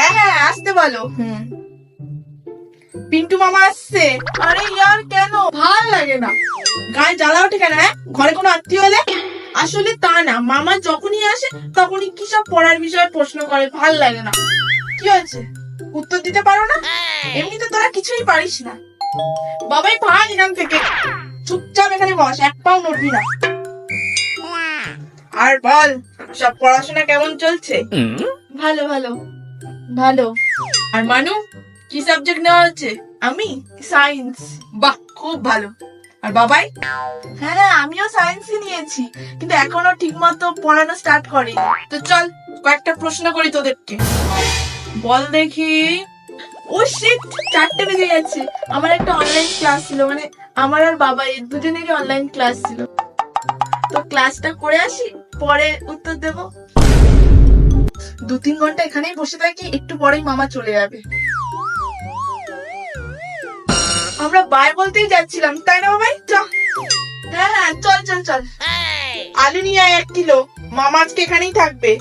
হ্যাঁ হ্যাঁ আসতে বলো। পিন্টু মামা আসছে। আরে ইয়ার কেন, ভাল লাগে না, গায়ে জ্বালা ওঠে কেন? হ্যাঁ, ঘরে কোনো আত্মীয় এলে? আসলে তা না, মামা যখনই আসে তখনই কি সব পড়ার বিষয়ে প্রশ্ন করে, ভাল লাগে না। কি হয়েছে, উত্তর দিতে পারো না? এমনিতে তোরা কিছুই পারিস না। বাবাই ভাগ এখান থেকে, চুপচাপ এখানে বস, এক পাও নড়বি না। আর বল, সব পড়াশোনা কেমন চলছে? ভালো ভালো ভালো। আর মানু, কি সাবজেক্ট নেওয়া হচ্ছে? আমি সায়েন্স। বাহ, খুব ভালো। আর বাবাই? হ্যাঁ আমিও সায়েন্সই নিয়েছি, কিন্তু এখনো ঠিক মতো পড়ানো স্টার্ট করি। তো চল কয়েকটা প্রশ্ন করি তোদেরকে, বল দেখি। ও শিট, 4টে বেজে গেছে। আমার একটা অনলাইন ক্লাস ছিল, মানে আমার আর বাবা এর দুজনেরই অনলাইন ক্লাস ছিল। তো ক্লাসটা করে আসি, পরে উত্তর দেব। 2-3 ঘন্টা এখানেই বসে থাকি, একটু পরেই মামা চলে যাবে। আমরা বাই বলতেই যাচ্ছিলাম, তাই না বাবাই? চল। হ্যাঁ হ্যাঁ চল চল চল। আলু নিয়ে আয় 1 কিলো, মামা আজকে এখানেই থাকবে।